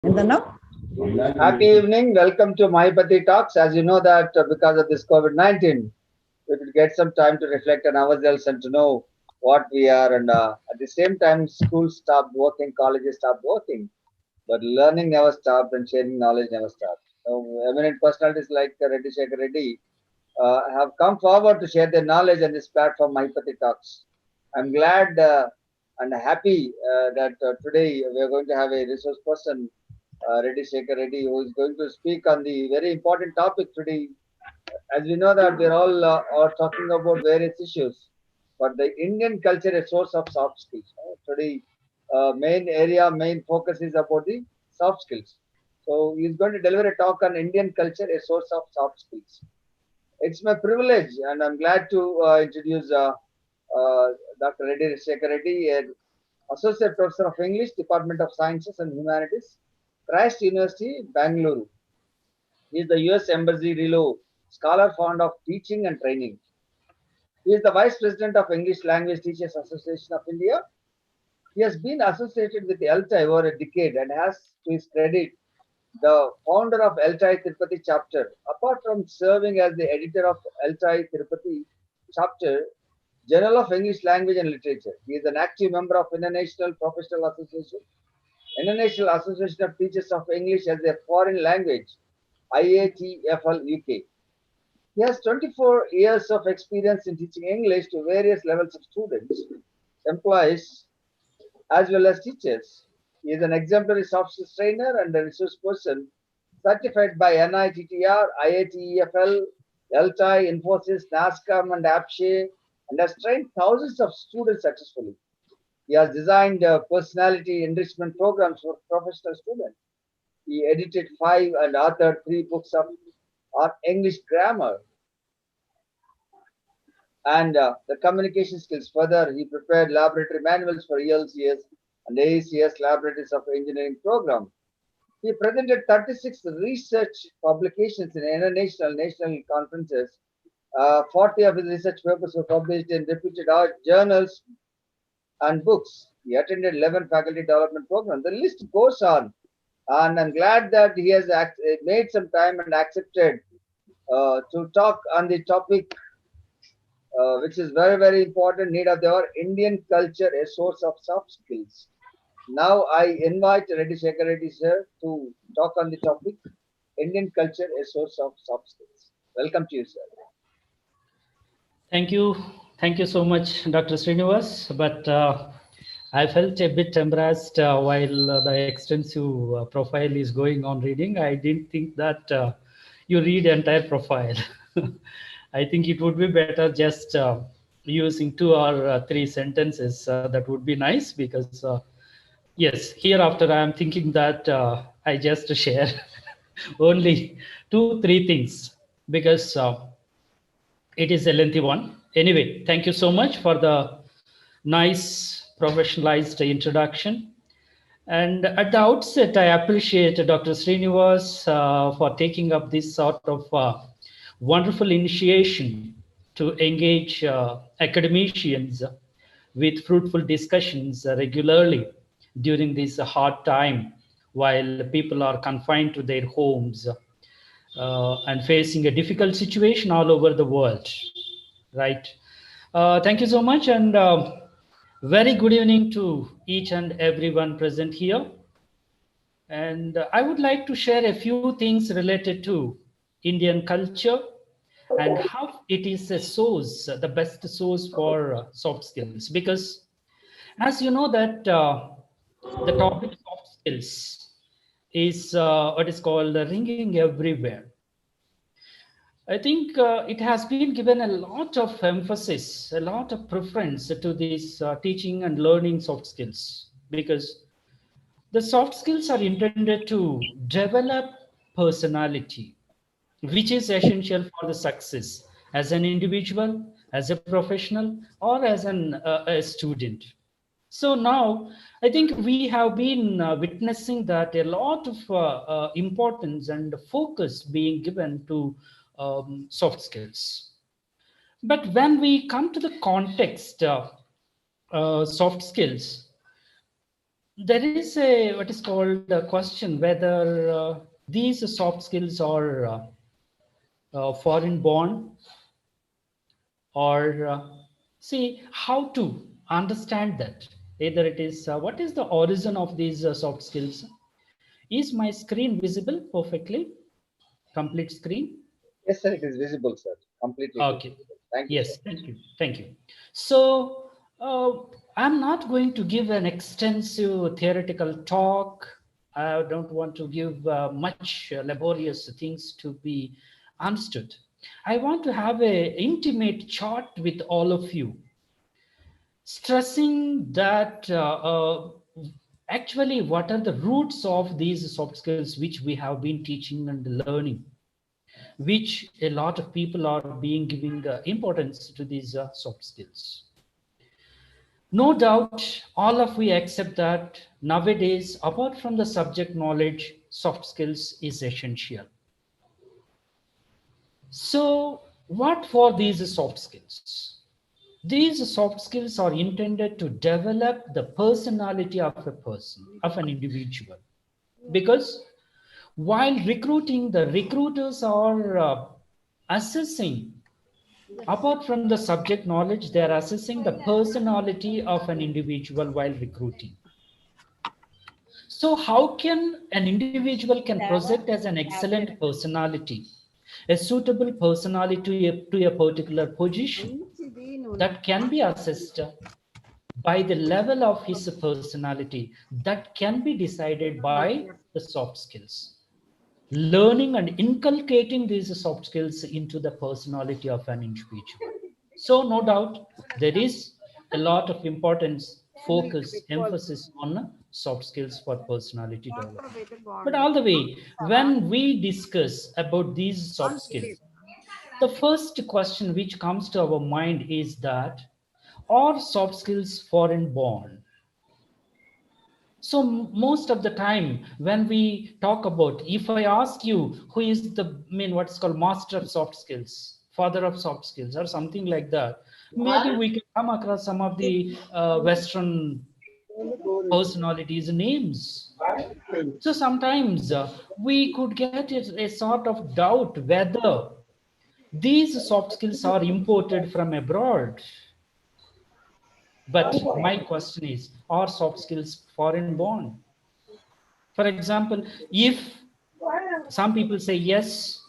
Happy evening. Welcome to Maheepathi Talks. As you know that because of this COVID-19, we could get some time to reflect on ourselves and to know what we are. And at the same time, schools stopped working, colleges stopped working, but learning never stopped and sharing knowledge never stopped. So, eminent personalities like Reddi Sekhar Reddy have come forward to share their knowledge on this platform, Maheepathi Talks. I'm glad and happy that today we are going to have a resource person, Reddi Sekhar Reddy, who is going to speak on the very important topic today. As we know that we're all are talking about various issues, but the Indian culture is source of soft skills. Today, main focus is about the soft skills. So he's going to deliver a talk on Indian culture, a source of soft skills. It's my privilege, and I'm glad to introduce uh, Dr. Reddi Sekhar Reddy, an Associate Professor of English, Department of Sciences and Humanities, Christ University, Bangalore. He is the US Embassy Relo Scholar fond of teaching and training. He is the Vice President of English Language Teachers Association of India. He has been associated with LTI over a decade and has, to his credit, the founder of LTI Tirupati chapter. Apart from serving as the editor of LTI Tirupati chapter, Journal of English Language and Literature, he is an active member of International Professional Association, International Association of Teachers of English as a Foreign Language, IATFL UK. He has 24 years of experience in teaching English to various levels of students, employees, as well as teachers. He is an exemplary soft skills trainer and a resource person certified by NITTR, IATEFL, LTI, Infosys, NASCOM, and APSHE, and has trained thousands of students successfully. He has designed personality enrichment programs for professional students. He edited 5 and authored 3 books on English grammar and the communication skills. Further, he prepared laboratory manuals for ELCS and AECS laboratories of engineering program. He presented 36 research publications in international national conferences. 40 of his research papers were published in reputed journals and books. He attended 11 faculty development programs. The list goes on. And I'm glad that he has made some time and accepted to talk on the topic which is very, very important need of our Indian culture, a source of soft skills. Now I invite Reddi Sekhar Reddy sir to talk on the topic Indian culture, a source of soft skills. Welcome to you, sir. Thank you. Thank you so much, Dr. Srinivas. But I felt a bit embarrassed while the extensive profile is going on reading. I didn't think that you read entire profile. I think it would be better just using 2 or 3 sentences. That would be nice because, yes, hereafter I am thinking that I just share only 2, 3 things because it is a lengthy one. Anyway, thank you so much for the nice professionalized introduction. And at the outset, I appreciate Dr. Srinivas for taking up this sort of wonderful initiation to engage academicians with fruitful discussions regularly during this hard time while people are confined to their homes and facing a difficult situation all over the world, right? Thank you so much, and very good evening to each and everyone present here. And I would like to share a few things related to Indian culture and how it is a source, the best source for soft skills. Because as you know that the topic soft skills is what is called ringing everywhere. I think it has been given a lot of emphasis, a lot of preference to this teaching and learning soft skills because the soft skills are intended to develop personality, which is essential for the success as an individual, as a professional, or as a student. So now I think we have been witnessing that a lot of importance and focus being given to soft skills. But when we come to the context of soft skills, there is a what is called a question whether these soft skills are foreign born or see how to understand that. Either it is what is the origin of these soft skills. Is my screen visible perfectly? Complete screen? Yes, sir, it is visible, sir. Completely it is Okay. visible. Thank you, sir. Yes, thank you. Thank you. So, I'm not going to give an extensive theoretical talk. I don't want to give much laborious things to be understood. I want to have a intimate chat with all of you, stressing that actually what are the roots of these soft skills which we have been teaching and learning, which a lot of people are being giving importance to these soft skills. No doubt, all of we accept that nowadays, apart from the subject knowledge, soft skills is essential. So, what for these soft skills? These soft skills are intended to develop the personality of a person, of an individual. Because while recruiting, the recruiters are assessing, apart from the subject knowledge, they are assessing the personality of an individual while recruiting. So how can an individual can project as an excellent personality, a suitable personality to a particular position, that can be assessed by the level of his personality, that can be decided by the soft skills. Learning and inculcating these soft skills into the personality of an individual. So, no doubt, there is a lot of importance, focus, emphasis on soft skills for personality development. But all the way, when we discuss about these soft skills, the first question which comes to our mind is that are soft skills foreign born? So most of the time when we talk about, if I ask you who is the what's called master of soft skills, father of soft skills, or something like that, maybe we can come across some of the Western personalities names. So sometimes we could get a sort of doubt whether these soft skills are imported from abroad. But my question is, are soft skills foreign born? For example, if some people say yes,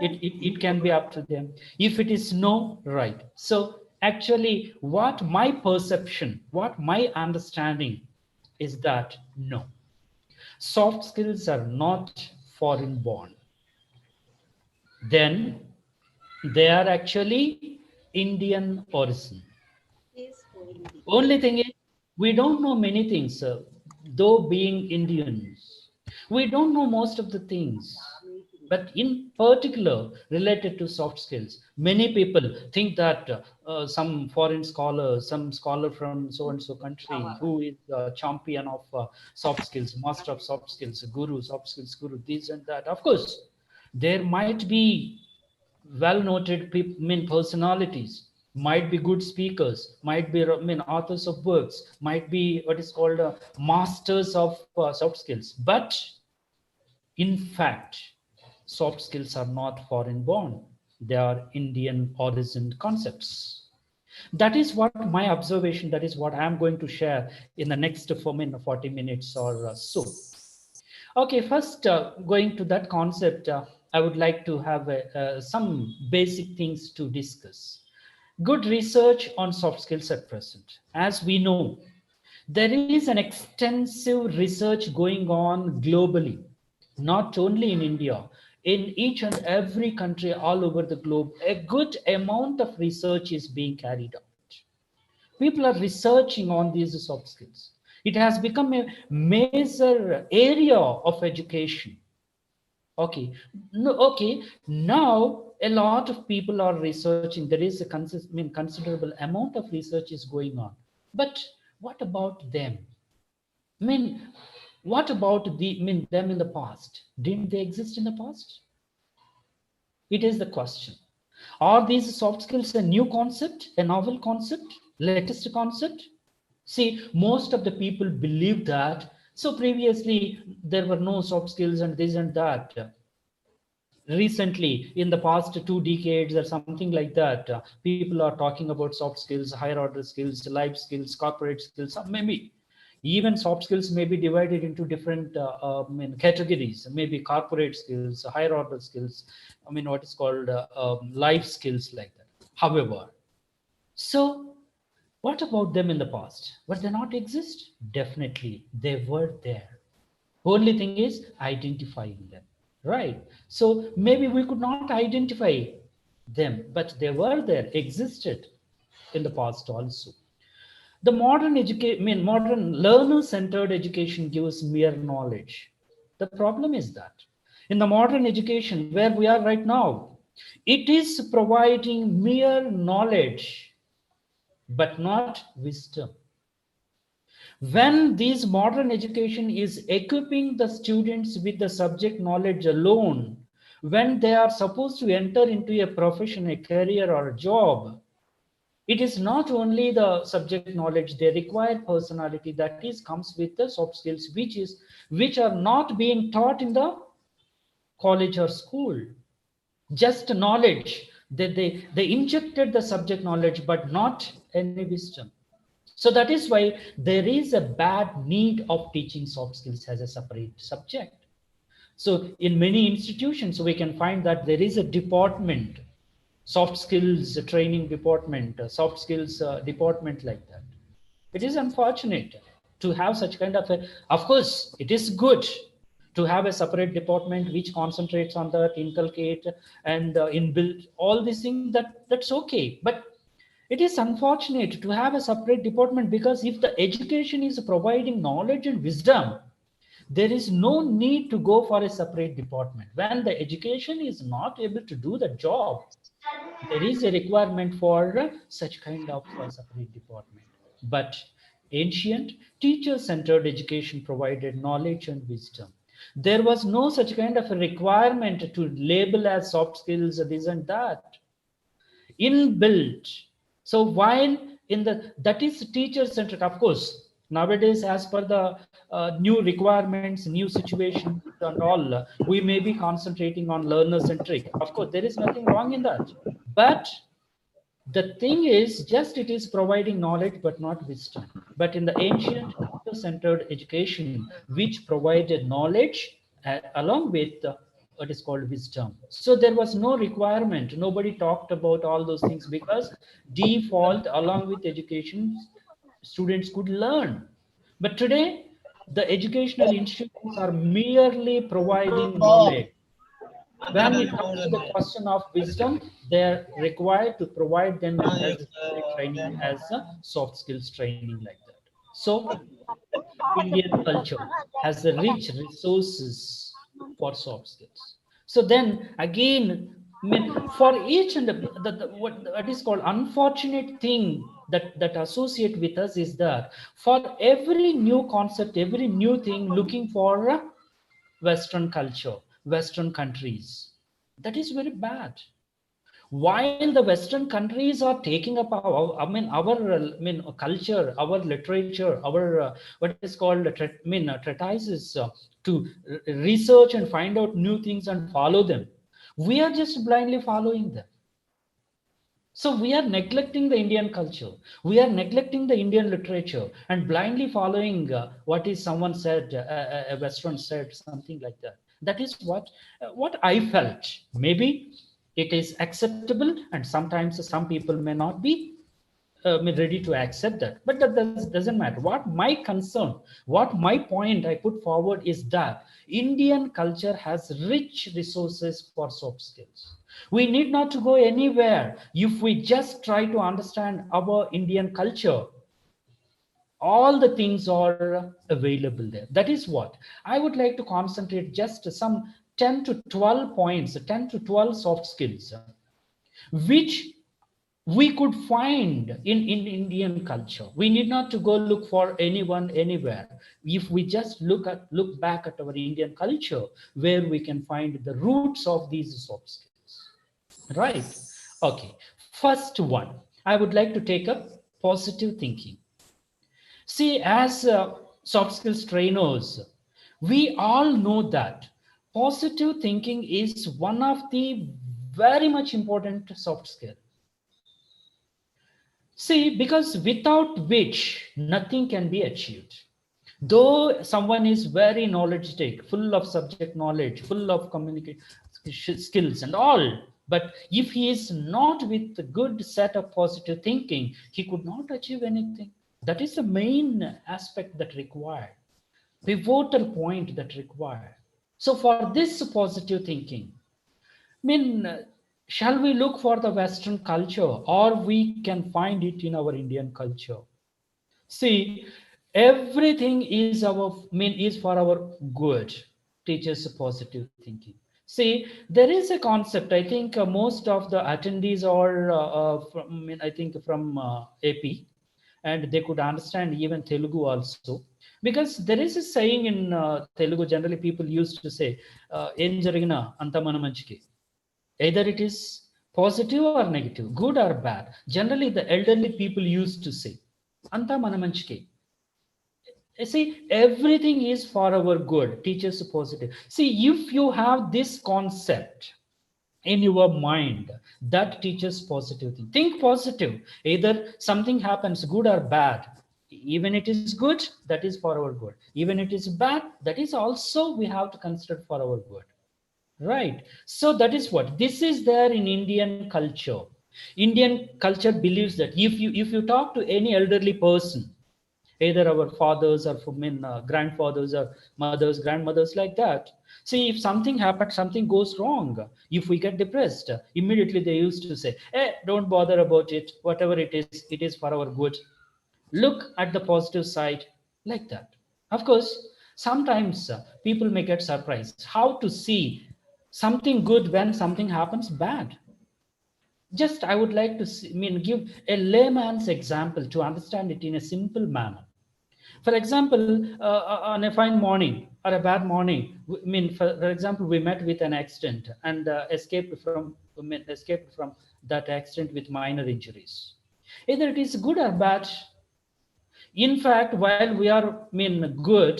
it can be up to them. If it is no, right. So actually, what my perception, what my understanding is that no, soft skills are not foreign born. Then they are actually Indian origin. Only thing is, we don't know many things, though being Indians. We don't know most of the things. But in particular, related to soft skills, many people think that some foreign scholar, some scholar from so and so country, who is a champion of soft skills, master of soft skills, guru, soft skills guru, this and that. Of course, there might be well noted personalities, might be good speakers, might be authors of books, might be what is called masters of soft skills. But in fact, soft skills are not foreign born, they are Indian origin concepts. That is what my observation, that is what I'm going to share in the next 40 minutes or so. Okay, first going to that concept, I would like to have some basic things to discuss. Good research on soft skills at present. As we know, there is an extensive research going on globally, not only in India, in each and every country all over the globe. A good amount of research is being carried out. People are researching on these soft skills. It has become a major area of education. Okay, no, okay. Now a lot of people are researching. There is a considerable amount of research is going on. But what about them? I mean, what about them in the past? Didn't they exist in the past? It is the question. Are these soft skills a new concept, a novel concept, latest concept? See, most of the people believe that. So previously there were no soft skills and this and that. Recently, in the past 2 decades or something like that, people are talking about soft skills, higher order skills, life skills, corporate skills, maybe even soft skills may be divided into different categories, maybe corporate skills, higher order skills, what is called life skills, like that. However, so what about them in the past? Were they not exist? Definitely they were there. Only thing is identifying them, right? So maybe we could not identify them, but they were there, existed in the past also. The modern education, modern learner-centered education gives mere knowledge. The problem is that in the modern education where we are right now, it is providing mere knowledge, but not wisdom. When this modern education is equipping the students with the subject knowledge alone, when they are supposed to enter into a profession, a career, or a job, it is not only the subject knowledge, they require personality that is comes with the soft skills, which are not being taught in the college or school. Just knowledge, they injected the subject knowledge but not any wisdom. So that is why there is a bad need of teaching soft skills as a separate subject. So in many institutions we can find that there is a department, soft skills training department, soft skills department, like that. It is unfortunate to have such kind of a, of course it is good to have a separate department which concentrates on that, inculcate and inbuilt all these things, that's okay. But it is unfortunate to have a separate department, because if the education is providing knowledge and wisdom, there is no need to go for a separate department. When the education is not able to do the job, there is a requirement for such kind of separate department. But ancient teacher-centered education provided knowledge and wisdom. There was no such kind of a requirement to label as soft skills, this and that, inbuilt. So while in the, that is teacher centric, of course nowadays as per the new requirements, new situations and all, we may be concentrating on learner centric. Of course there is nothing wrong in that, but the thing is just it is providing knowledge but not wisdom. But in the ancient centered education which provided knowledge along with what is called wisdom, so there was no requirement, nobody talked about all those things, because default along with education students could learn. But today the educational institutions are merely providing knowledge. When it comes to the question of wisdom, they are required to provide them as a separate training, as a soft skills training, like that. So Indian culture has the rich resources for soft skills. So then again, for each and what is called unfortunate thing that associate with us is that for every new concept, every new thing, looking for Western culture, Western countries. That is very bad. While the Western countries are taking up our culture, our literature, our what is called treatises to research and find out new things and follow them, we are just blindly following them. So we are neglecting the Indian culture. We are neglecting the Indian literature and blindly following what is someone said, a Western said, something like that. That is what I felt. Maybe it is acceptable, and sometimes some people may not be ready to accept that. But that doesn't matter. What my concern, what my point I put forward is that Indian culture has rich resources for soft skills. We need not to go anywhere. If we just try to understand our Indian culture, all the things are available there. That is what I would like to concentrate, just some 10 to 12 points, 10 to 12 soft skills, which we could find in Indian culture. We need not to go look for anyone anywhere. If we just look back at our Indian culture, where we can find the roots of these soft skills. Right? Okay. First one, I would like to take up positive thinking. See, as soft skills trainers, we all know that positive thinking is one of the very much important soft skill. See, because without which nothing can be achieved. Though someone is very knowledgeable, full of subject knowledge, full of communication skills and all, but if he is not with a good set of positive thinking, he could not achieve anything. That is the main aspect that required, pivotal point that required. So for this positive thinking, I mean, shall we look for the Western culture or we can find it in our Indian culture? See, everything is is for our good. Teaches positive thinking. See, there is a concept. I think most of the attendees are from, I think from AP, and they could understand even Telugu also, because there is a saying in Telugu. Generally, people used to say, "Em jarigina anta mana manchiki." Either it is positive or negative, good or bad. Generally, the elderly people used to say, "Anta mana manchiki." See, everything is for our good. Teaches positive. See, if you have this concept in your mind, that teaches positive thing. Think positive. Either something happens, good or bad. Even it is good, that is for our good. Even it is bad, that is also we have to consider for our good. Right. So that is what this is there in Indian culture. Indian culture believes that if you talk to any elderly person, either our fathers or grandfathers or mothers, grandmothers, like that. See, if something happens, something goes wrong, if we get depressed, immediately they used to say, "Hey, don't bother about it. Whatever it is for our good. Look at the positive side," like that. Of course, sometimes people may get surprised how to see something good when something happens bad. Just I would like to give a layman's example to understand it in a simple manner. For example, on a fine morning or a bad morning, for example, we met with an accident and escaped from that accident with minor injuries. Either it is good or bad. In fact, while we are good,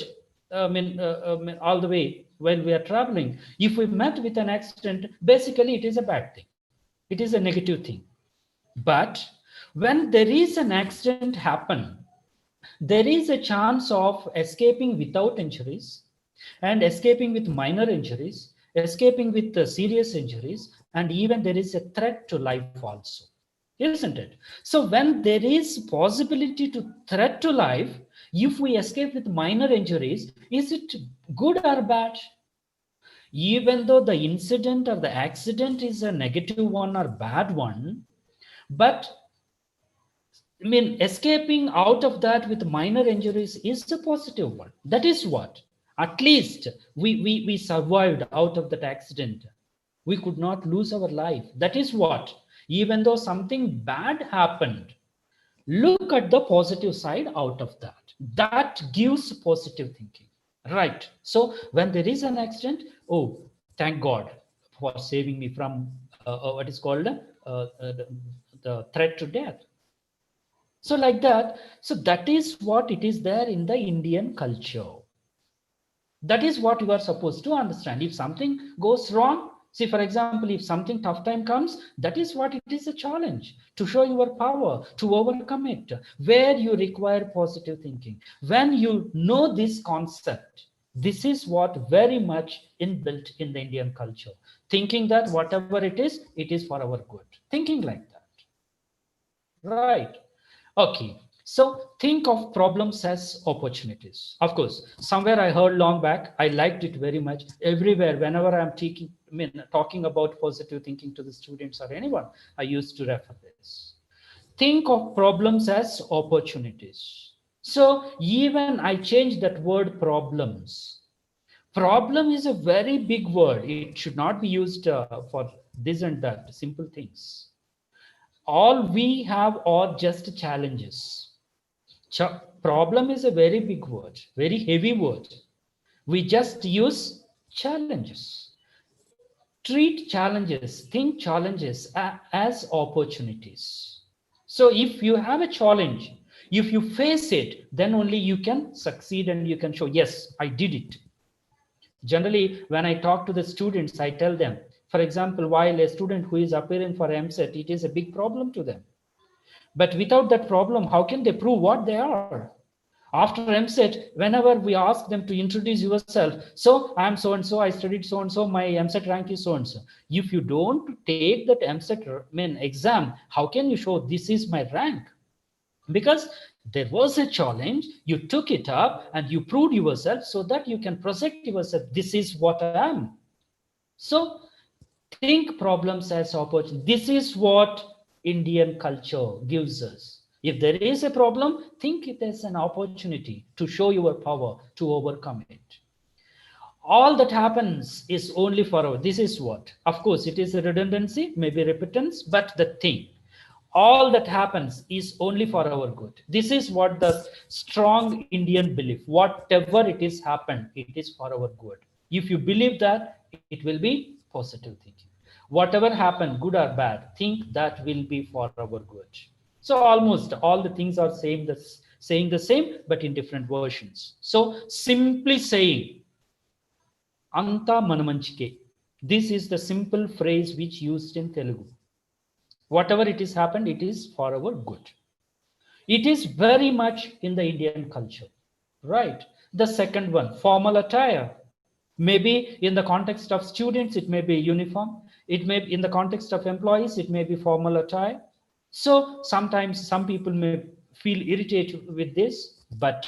all the way while we are traveling, if we met with an accident, basically it is a bad thing. It is a negative thing. But when there is an accident happen, there is a chance of escaping without injuries and escaping with minor injuries, escaping with serious injuries, and even there is a threat to life also, isn't it? So when there is possibility to threat to life, if we escape with minor injuries, is it good or bad? Even though the incident or the accident is a negative one or bad one, but escaping out of that with minor injuries is a positive one. That is what. At least we survived out of that accident. We could not lose our life. That is what. Even though something bad happened, look at the positive side out of that. That gives positive thinking. Right. So when there is an accident, oh, thank God for saving me from what is called the threat to death. So like that, so that is what it is there in the Indian culture. That is what you are supposed to understand. If something goes wrong, see, for example, if something tough time comes, that is what it is, a challenge to show your power, to overcome it, where you require positive thinking. When you know this concept, this is what very much inbuilt in the Indian culture. Thinking that whatever it is for our good. Thinking like that. Right. Okay. So think of problems as opportunities. Of course, somewhere I heard long back, I liked it very much. Everywhere, whenever I'm talking about positive thinking to the students or anyone, I used to refer this. Think of problems as opportunities. So even I changed that word problems. Problem is a very big word. It should not be used for this and that, simple things. All we have are just challenges. Problem is a very big word, very heavy word. We just use challenges. Treat challenges, think challenges as opportunities. So if you have a challenge, If you face it, then only you can succeed and you can show, yes, I did it. Generally, when I talk to the students, I tell them, for example, while a student who is appearing for MSET, it is a big problem to them. But without that problem, how can they prove what they are? After MSET, whenever we ask them to introduce yourself, so I'm so and so, I studied so and so, my MSET rank is so and so. If you don't take that MSET exam, how can you show this is my rank? Because there was a challenge, you took it up and you proved yourself so that you can project yourself, this is what I am. So think problems as opportunity. This is what Indian culture gives us. If there is a problem, think it as an opportunity to show your power to overcome it. All that happens is only for our, this is what, of course, it is a redundancy, maybe repentance, but the thing, all that happens is only for our good. This is what the strong Indian belief, whatever it is happened, it is for our good. If you believe that, it will be positive thinking. Whatever happened, good or bad, think that will be for our good. So almost all the things are saying the same, but in different versions. So simply saying, Anta Manamanchike. This is the simple phrase which used in Telugu. Whatever it is happened, it is for our good. It is very much in the Indian culture, right? The second one, formal attire. Maybe in the context of students, it may be uniform. It may, in the context of employees, it may be formal attire. So sometimes some people may feel irritated with this, but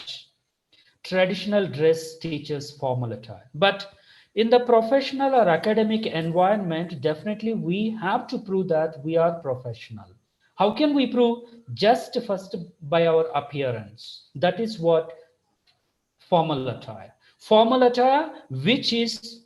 traditional dress teaches formal attire. But in the professional or academic environment, definitely we have to prove that we are professional. How can we prove? Just first by our appearance. That is what formal attire. Formal attire, which is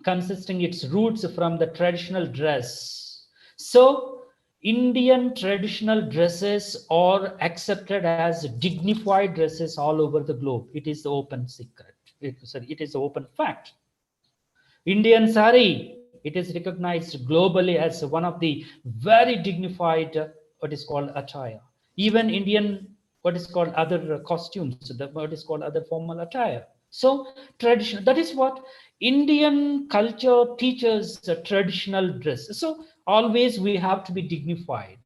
consisting its roots from the traditional dress. So Indian traditional dresses are accepted as dignified dresses all over the globe. It is the open secret. It is the open fact. Indian sari, it is recognized globally as one of the very dignified, what is called attire. Even Indian, what is called other costumes, what is called other formal attire. So traditional, that is what Indian culture teaches traditional dress. So always we have to be dignified,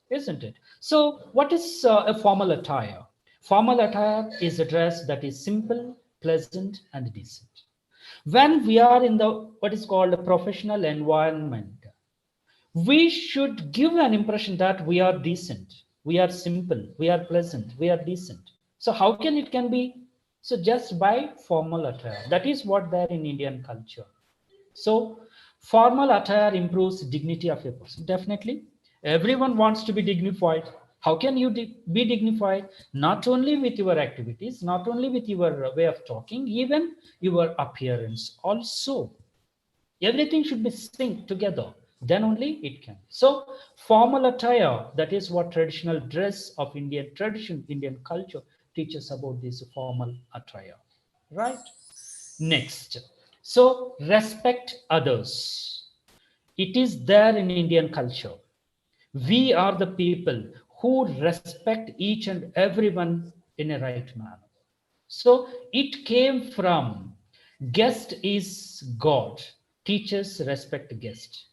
isn't it? So what is a formal attire? Formal attire is a dress that is simple, pleasant, and decent. When we are in the what is called a professional environment, we should give an impression that we are decent, we are simple, we are pleasant, we are decent. So how can it can be? So just by formal attire, that is what there in Indian culture. So formal attire improves dignity of a person. Definitely everyone wants to be dignified. How can you be dignified? Not only with your activities, not only with your way of talking, even your appearance also. Everything should be synced together, then only it can. So formal attire, that is what traditional dress of Indian tradition, Indian culture teaches about this formal attire, right? Next, so respect others, it is there in Indian culture. We are the people who respect each and everyone in a right manner. So it came from guest is God, teachers respect guest,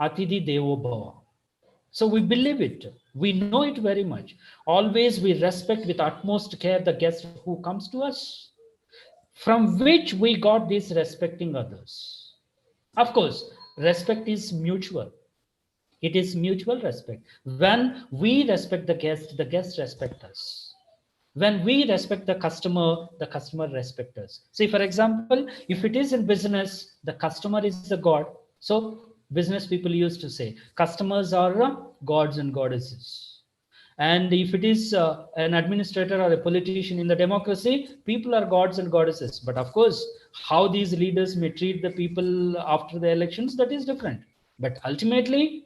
Atidhi Devo Bhava. So we believe it, we know it very much. Always we respect with utmost care the guest who comes to us, from which we got this respecting others. Of course, respect is mutual. It is mutual respect. When we respect the guest respect us. When we respect the customer respect us. See, for example, if it is in business, the customer is the god. So business people used to say customers are gods and goddesses. And if it is an administrator or a politician in the democracy, people are gods and goddesses. But of course, how these leaders may treat the people after the elections, that is different. But ultimately,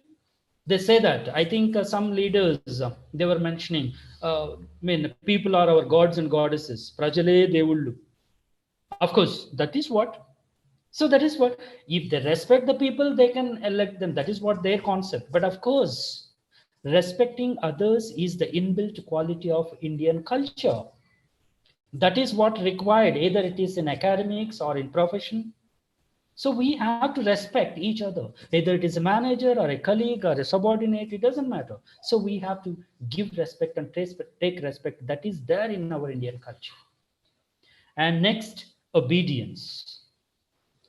they say that. I think some leaders they were mentioning. I mean, people are our gods and goddesses. Prajale Devullu. Of course, that is what. So that is what. If they respect the people, they can elect them. That is what their concept. But of course, Respecting others is the inbuilt quality of Indian culture. That is what required, either it is in academics or in profession. So we have to respect each other, either it is a manager or a colleague or a subordinate, it doesn't matter. So we have to give respect and take respect. That is there in our Indian culture. And next, obedience.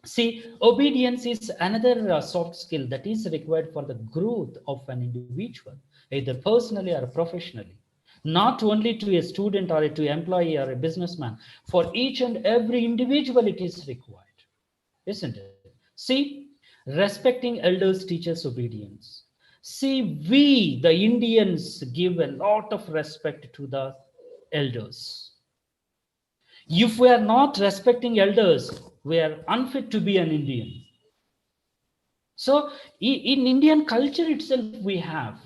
See, obedience is another soft skill that is required for the growth of an individual, either personally or professionally. Not only to a student or to employee or a businessman, for each and every individual it is required, isn't it? See, respecting elders teaches obedience. See, we, the Indians, give a lot of respect to the elders. If we are not respecting elders, we are unfit to be an Indian. So, in Indian culture itself, we have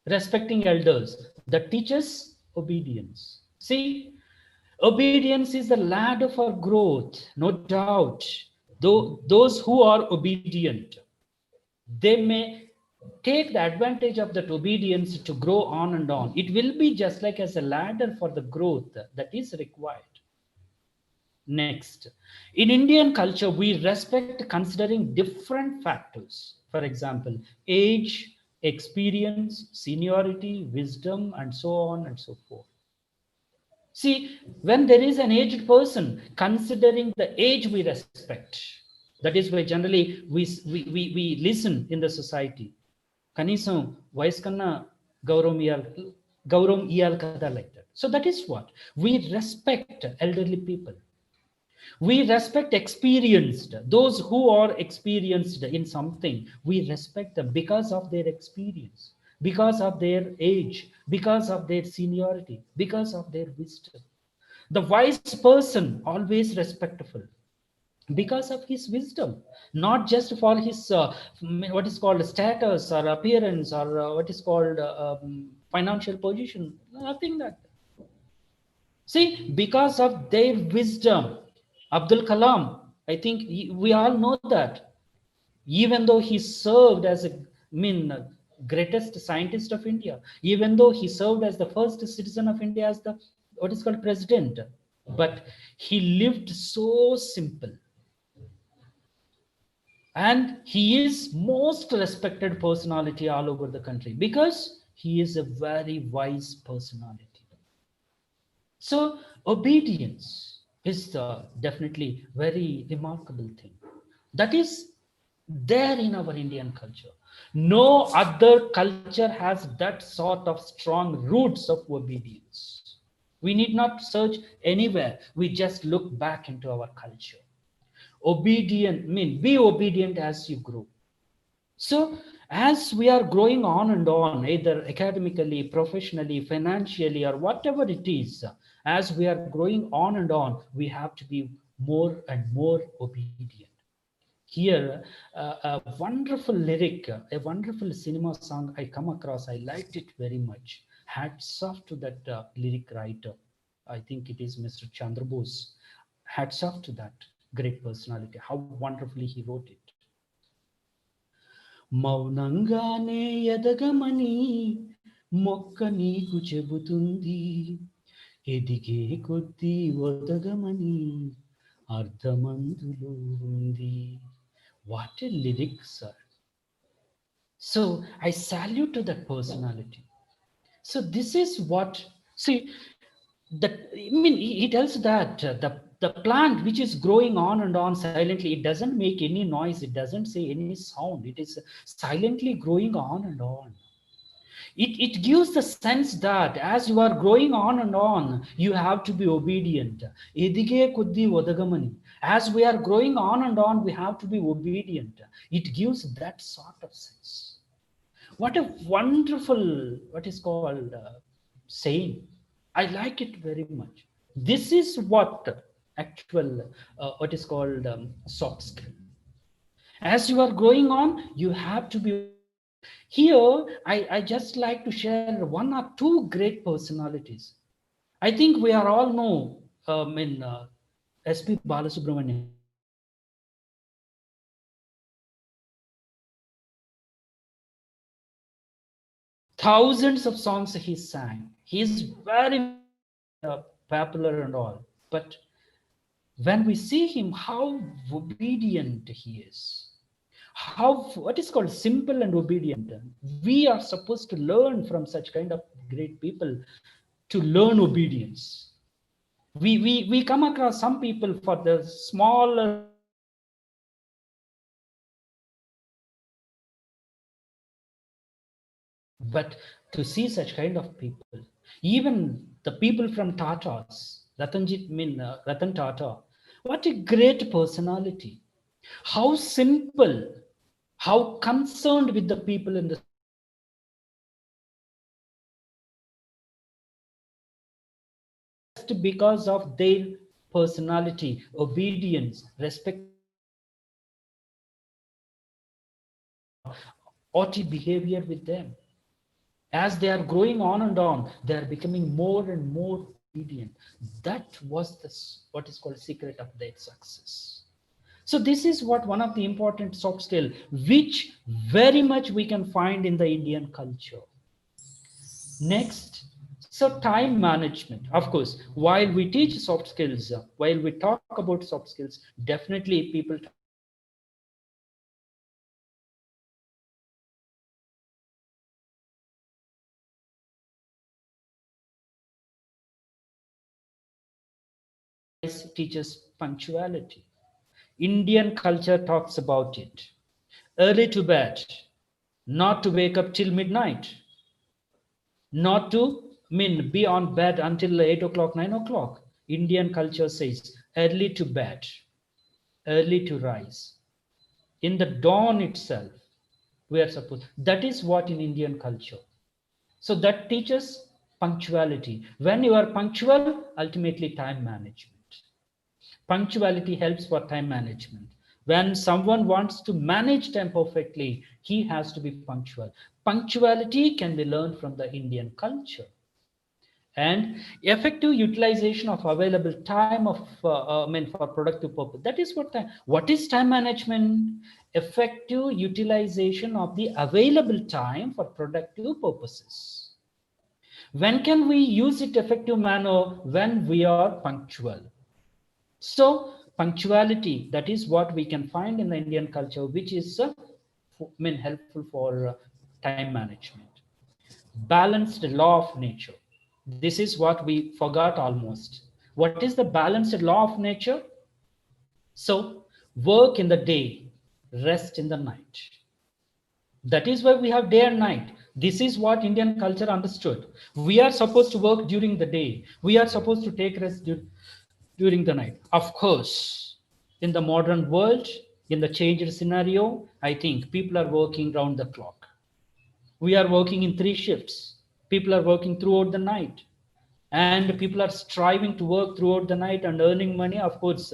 respecting elders that teaches obedience. See, obedience is the ladder for growth, no doubt. Though those who are obedient, they may take the advantage of that obedience to grow on and on. It will be just like as a ladder for the growth that is required. Next, in Indian culture, we respect considering different factors. For example, age, experience, seniority, wisdom, and so on and so forth. See, when there is an aged person, considering the age we respect, that is why generally we listen in the society. కనీసం వయసు కన్నా గౌరవం ఇయ్యాలి కదా, like that. So that is what we respect elderly people. We respect experienced, those who are experienced in something. We respect them because of their experience, because of their age, because of their seniority, because of their wisdom. The wise person always respectful because of his wisdom, not just for his what is called status or appearance or what is called financial position, nothing that. See, because of their wisdom, Abdul Kalam, I think we all know that, even though he served as a, greatest scientist of India, even though he served as the first citizen of India as the what is called president, but he lived so simple, and he is most respected personality all over the country because he is a very wise personality. So obedience is definitely very remarkable thing that is there in our Indian culture. No other culture has that sort of strong roots of obedience. We need not search anywhere. We just look back into our culture. Obedient be obedient as you grow. So, as we are growing on and on, either academically, professionally, financially, or whatever it is, as we are growing on and on, we have to be more and more obedient. Here, a wonderful lyric, a wonderful cinema song I come across, I liked it very much. Hats off to that lyric writer. I think it is Mr. Chandra Bose. Hats off to that great personality, how wonderfully he wrote it. మౌనంగానే ఎదగమని మొక్క నీకు చెబుతుంది, ఎదిగే కొద్దీ ఒదగమని అర్థమందులో ఉంది. What a lyric, sir. So I salute to that personality. So this is what, see, that he tells that the plant which is growing on and on silently, it doesn't make any noise, it doesn't say any sound, it is silently growing on and on. It gives the sense that as you are growing on and on, you have to be obedient. Edige koddi odagamani. As we are growing on and on, we have to be obedient. It gives that sort of sense. What a wonderful, what is called saying. I like it very much. This is what actual, what is called soft skill. As you are growing on, you have to be obedient. Here, I just like to share one or two great personalities. I think we are all know S.P. Balasubramanian. thousands of songs he sang. He is very popular and all. But when we see him, how obedient he is, how what is called simple and obedient. We are supposed to learn from such kind of great people to learn obedience. We come across some people for the smaller but to see such kind of people, even the people from Tata's, Ratan Tata, what a great personality. How simple, how concerned with the people in the just because of their personality, obedience, respect, haughty behavior with them. As they are growing on and on, they are becoming more and more obedient. That was the what is called secret of their success. So this is what one of the important soft skill, which very much we can find in the Indian culture. Next, so time management. Of course, while we teach soft skills, while we talk about soft skills, definitely people teaches punctuality. Indian culture talks about it. Early to bed, not to wake up till midnight, not to be on bed until 8 o'clock, 9 o'clock. Indian culture says early to bed, early to rise. In the dawn itself, we are supposed, that is what in Indian culture. So that teaches punctuality. When you are punctual, ultimately time management. Punctuality helps for time management. When someone wants to manage time perfectly, he has to be punctual. Punctuality can be learned from the Indian culture. And effective utilization of available time of for productive purpose. That is what time. What is time management? Effective utilization of the available time for productive purposes. When can we use it effective manner? When we are punctual. So punctuality, that is what we can find in the Indian culture, which is helpful for time management. Balanced law of nature. This is what we forgot almost. What is the balanced law of nature? So work in the day, rest in the night. That is why we have day and night. This is what Indian culture understood. We are supposed to work during the day. We are supposed to take rest during the night. Of course, in the modern world, in the changed scenario, I think people are working round the clock. We are working in 3 shifts. People are working throughout the night. And people are striving to work throughout the night and earning money. Of course,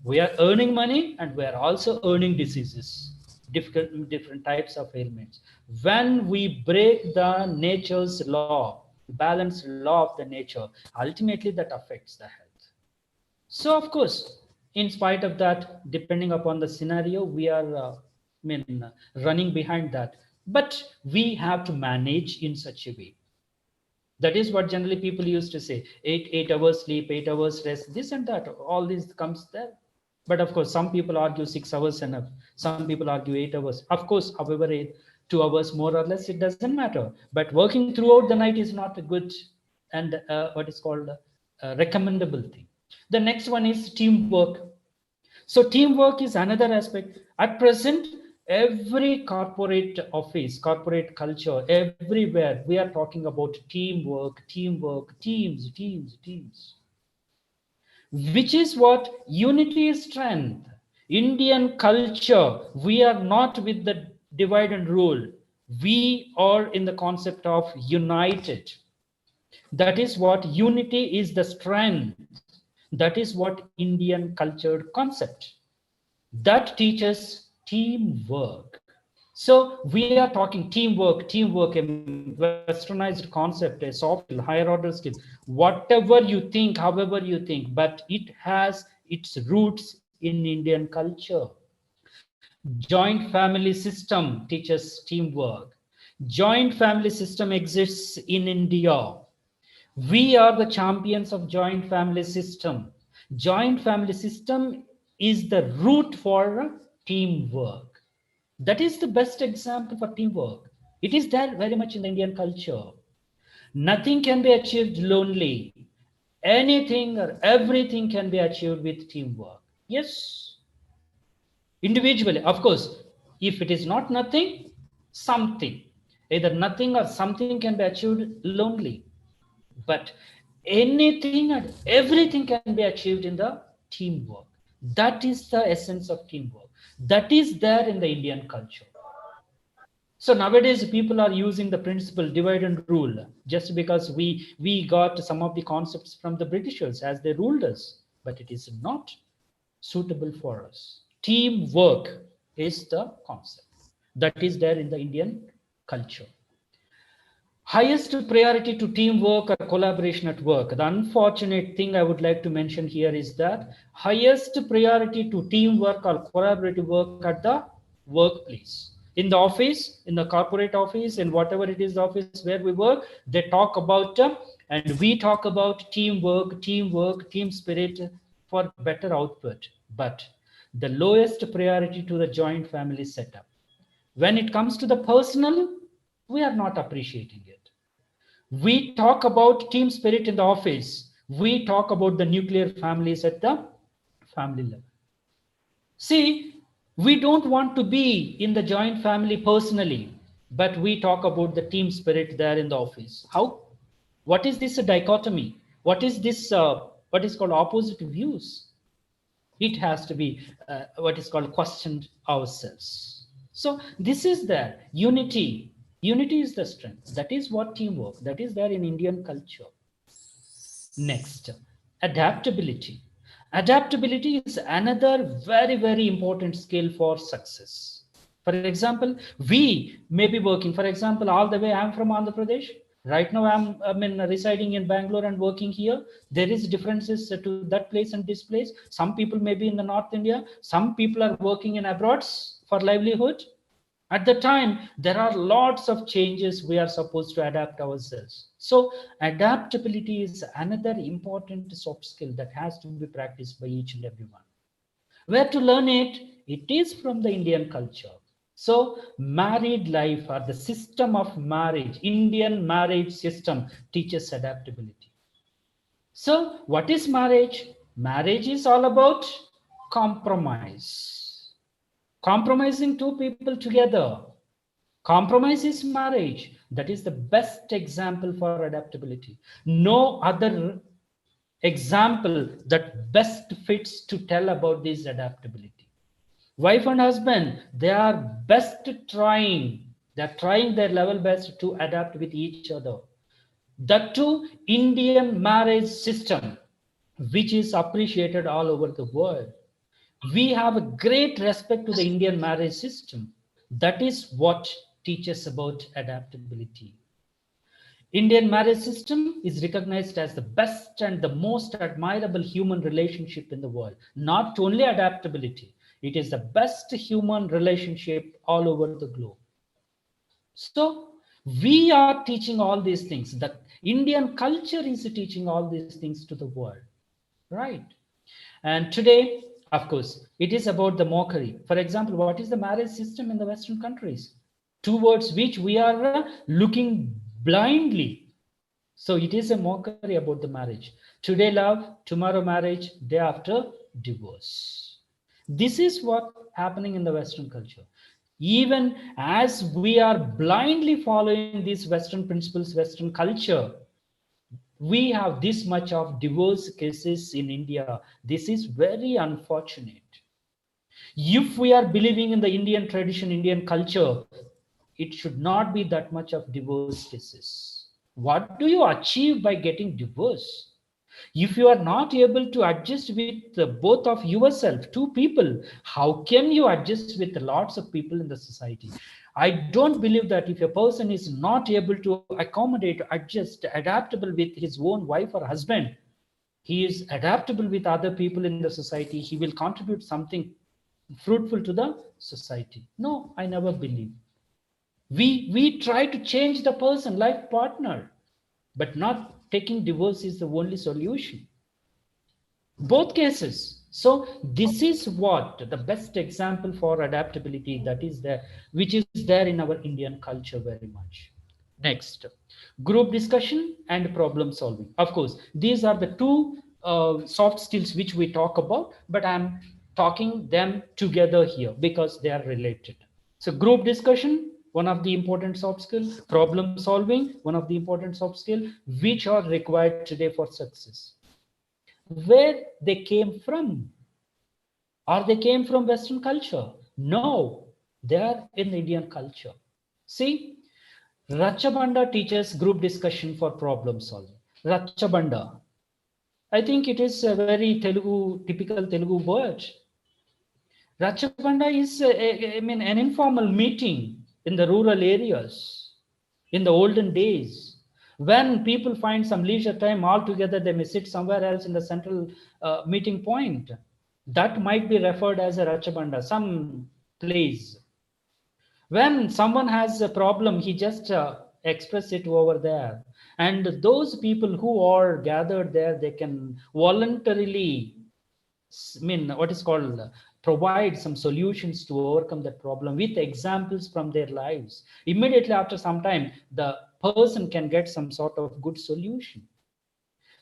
we are earning money and we are also earning diseases, different types of ailments. When we break the nature's law, balanced law of the nature, ultimately that affects the health. So, of course, in spite of that, depending upon the scenario, we are running behind that. But we have to manage in such a way. That is what generally people used to say: 8 hours sleep, 8 hours rest, this and that. All this comes there. But of course, some people argue 6 hours enough. Some people argue 8 hours. Of course, however, 2 hours more or less, it doesn't matter. But working throughout the night is not a good and what is called a recommendable thing. The next one is teamwork. So teamwork is another aspect. At present, every corporate office, corporate culture, everywhere, we are talking about teamwork, teams, which is what unity is strength. Indian culture, we are not with the divide and rule. We are in the concept of united. That is what unity is the strength. That is what Indian culture concept. That teaches teamwork. So we are talking teamwork, a westernized concept, a soft skill, higher order skill, whatever you think, however you think, but it has its roots in Indian culture. Joint family system teaches teamwork. Joint family system exists in India. We are the champions of joint family system. Joint family system is the root for teamwork. That is the best example for teamwork. It is there very much in the Indian culture. Nothing can be achieved lonely. Anything or everything can be achieved with teamwork. Yes, individually, of course. If it is not nothing, something. Either nothing or something can be achieved lonely. But anything and everything can be achieved in the teamwork. That is the essence of teamwork. That is there in the Indian culture. So nowadays people are using the principle divide and rule just because we got some of the concepts from the Britishers as they ruled us, but it is not suitable for us. Teamwork is the concept that is there in the Indian culture. Highest priority to teamwork or collaboration at work. The unfortunate thing I would like to mention here is that highest priority to teamwork or collaborative work at the workplace. In the office, in the corporate office, in whatever it is the office where we work, they talk about and we talk about teamwork, team spirit for better output. But the lowest priority to the joint family setup. When it comes to the personal, we are not appreciating it. We talk about team spirit in the office. We talk about the nuclear families at the family level. See, we don't want to be in the joint family personally, but we talk about the team spirit there in the office. How? What is this dichotomy? What is this? What is called opposite views? It has to be what is called questioned ourselves. So this is there. Unity is the strength. That is what teamwork. That is there in Indian culture. Next, adaptability. Adaptability is another very important skill for success. For example, we may be working, for example, all the way I'm from Andhra Pradesh. Right now I'm residing in Bangalore and working here. There is differences to that place and this place. Some people may be in the North India. Some people are working in abroad for livelihood. At the time, there are lots of changes we are supposed to adapt ourselves. So adaptability is another important soft skill that has to be practiced by each and everyone. Where to learn it? It is from the Indian culture. So married life or the system of marriage, Indian marriage system teaches adaptability. So what is marriage? Marriage is all about compromise. Compromising two people together. Compromise is marriage. That is the best example for adaptability. No other example that best fits to tell about this adaptability. Wife and husband, they are best trying. They're trying their level best to adapt with each other. That too, Indian marriage system, which is appreciated all over the world. We have a great respect to the Indian marriage system. That is what teaches about adaptability. Indian marriage system is recognized as the best and the most admirable human relationship in the world. Not only adaptability, it is the best human relationship all over the globe. So we are teaching all these things. The Indian culture is teaching all these things to the world, right? And today, of course, it is about the mockery. For example, what is the marriage system in the Western countries? Towards which we are looking blindly. So it is a mockery about the marriage. Today love, tomorrow marriage, day after divorce. This is what happening in the Western culture. Even as we are blindly following these Western principles, Western culture, we have this much of divorce cases in India. This is very unfortunate. If we are believing in the Indian tradition, Indian culture, it should not be that much of divorce cases. What do you achieve by getting divorced? If you are not able to adjust with both of yourself, two people, how can you adjust with lots of people in the society? I don't believe that if a person is not able to accommodate, adjust, adaptable with his own wife or husband, he is adaptable with other people in the society, he will contribute something fruitful to the society. No, I never believe. We try to change the person, life partner, but not taking divorce is the only solution. Both cases. So this is what the best example for adaptability that is there, which is there in our Indian culture very much. Next, group discussion and problem solving. Of course, these are the two soft skills which we talk about, but I'm talking them together here because they are related. So group discussion, one of the important soft skills, problem solving, one of the important soft skills, which are required today for success. Where they came from? Or they came from Western culture? No, they are in Indian culture. See, Rachabanda teaches group discussion for problem solving. Rachabanda. I think it is a very Telugu, typical Telugu word. Rachabanda is, an informal meeting in the rural areas in the olden days. When people find some leisure time all together, they may sit somewhere else in the central meeting point. That might be referred as a Rachabanda, some place. When someone has a problem, he just express it over there. And those people who are gathered there, they can voluntarily what is called provide some solutions to overcome that problem with examples from their lives. Immediately after some time, the person can get some sort of good solution.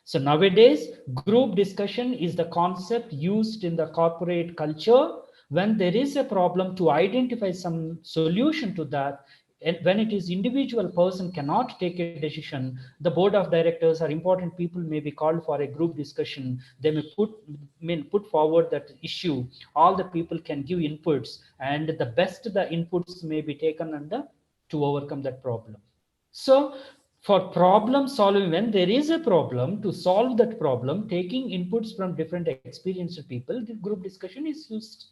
So nowadays, group discussion is the concept used in the corporate culture when there is a problem to identify some solution to that. And when it is individual person cannot take a decision, the board of directors or important people may be called for a group discussion. They may put forward that issue. All the people can give inputs, and the best the inputs may be taken under to overcome that problem. So for problem solving, when there is a problem, to solve that problem, taking inputs from different experienced people, the group discussion is used.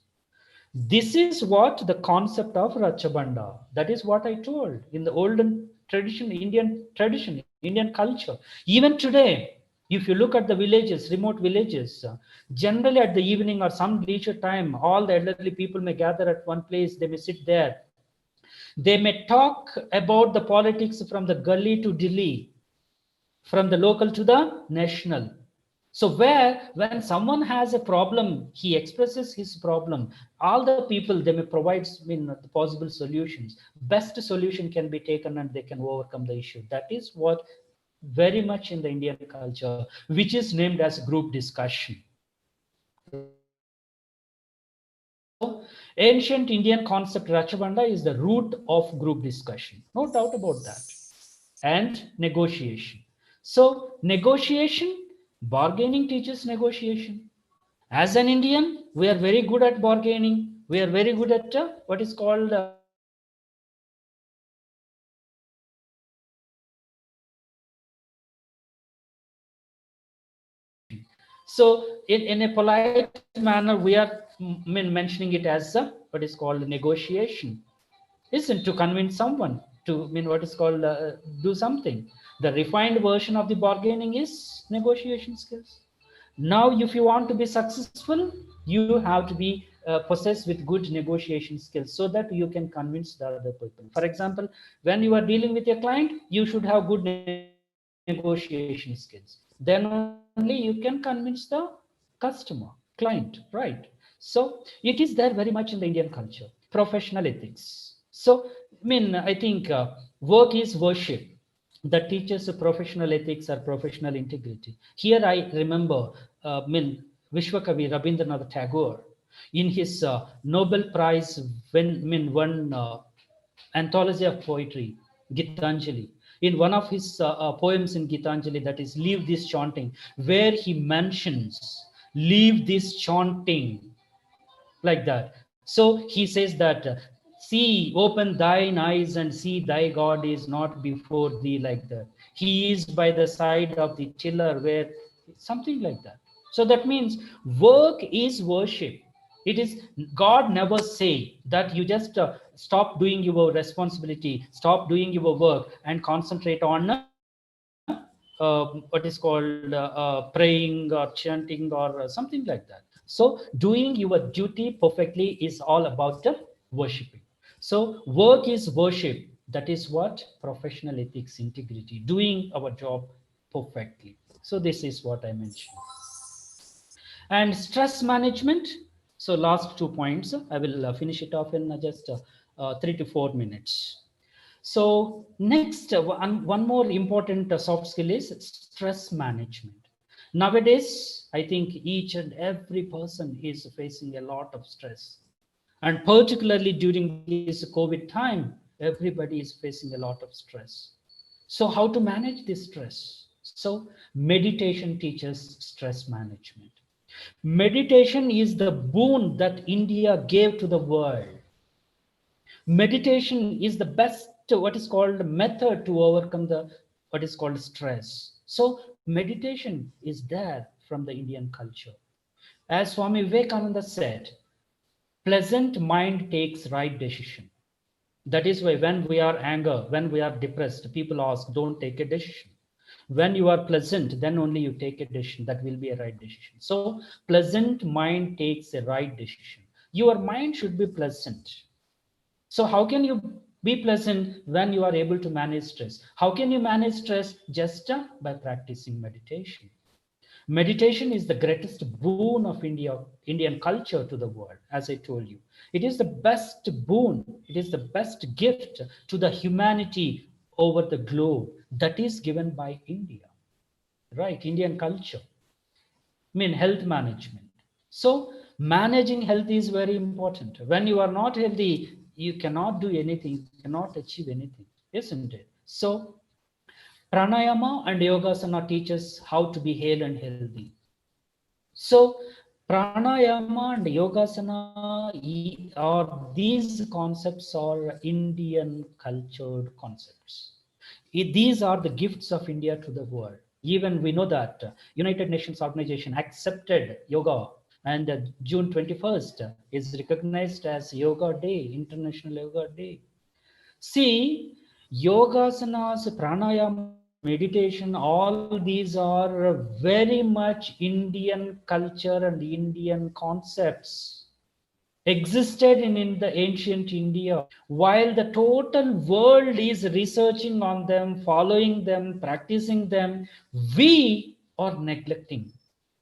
This is what the concept of Rachabanda. That is what I told in the olden tradition, Indian culture. Even today, if you look at the villages, remote villages, generally at the evening or some leisure time, all the elderly people may gather at one place. They may sit there. They may talk about the politics from the gully to Delhi, from the local to the national. So where when someone has a problem, he expresses his problem. All the people they may provide the possible solutions. Best solution can be taken and they can overcome the issue. That is what very much in the Indian culture, which is named as group discussion. Right. So ancient Indian concept Rachabanda is the root of group discussion. No doubt about that. And negotiation. So negotiation, bargaining teaches negotiation. As an Indian, we are very good at bargaining. We are very good at what is called so in a polite manner, we are mentioning it as what is called negotiation. Isn't to convince someone to what is called do something. The refined version of the bargaining is negotiation skills. Now, if you want to be successful, you have to be possessed with good negotiation skills so that you can convince the other people. For example, when you are dealing with a client, you should have good negotiation skills. Then only you can convince the customer, client, right? So it is there very much in the Indian culture. Professional ethics. So I think work is worship that teaches professional ethics or professional integrity. Here I remember Vishwakavi Rabindranath Tagore in his Nobel Prize won anthology of poetry, Gitanjali. In one of his poems in Gitanjali, that is Leave This Chanting, where he mentions leave this chanting like that. So he says that, see, open thine eyes and see thy God is not before thee like that. He is by the side of the tiller where something like that. So that means work is worship. It is God never say that you just stop doing your responsibility, stop doing your work and concentrate on what is called praying or chanting or something like that. So doing your duty perfectly is all about the worshiping. So work is worship. That is what professional ethics, integrity, doing our job perfectly. So this is what I mentioned. And stress management. So last 2 points, I will finish it off in just 3 to 4 minutes. So next, one more important soft skill is stress management. Nowadays, I think each and every person is facing a lot of stress. And particularly during this COVID time, everybody is facing a lot of stress. So how to manage this stress? So meditation teaches stress management. Meditation is the boon that India gave to the world. Meditation is the best, what is called, method to overcome the what is called stress. So meditation is there from the Indian culture. As Swami Vivekananda said, pleasant mind takes right decision. That is why when we are anger, when we are depressed, people ask, don't take a decision. When you are pleasant, then only you take a decision. That will be a right decision. So pleasant mind takes a right decision. Your mind should be pleasant. So how can you be pleasant when you are able to manage stress? How can you manage stress? Just by practicing meditation. Meditation is the greatest boon of Indian culture to the world, as I told you. It is the best boon, it is the best gift to the humanity over the globe that is given by India, right? Indian culture. I mean, health management. So, managing health is very important. When you are not healthy, you cannot do anything, you cannot achieve anything, isn't it? So, pranayama and yogasana teaches how to be hale and healthy. So, pranayama and yogasana are these concepts are Indian cultured concepts. These are the gifts of India to the world. Even we know that United Nations Organization accepted yoga, and June 21st is recognized as Yoga Day, International Yoga Day. See, yogasanas, pranayamas, meditation, all these are very much Indian culture and Indian concepts existed in the ancient India, while the total world is researching on them, following them, practicing them, we are neglecting.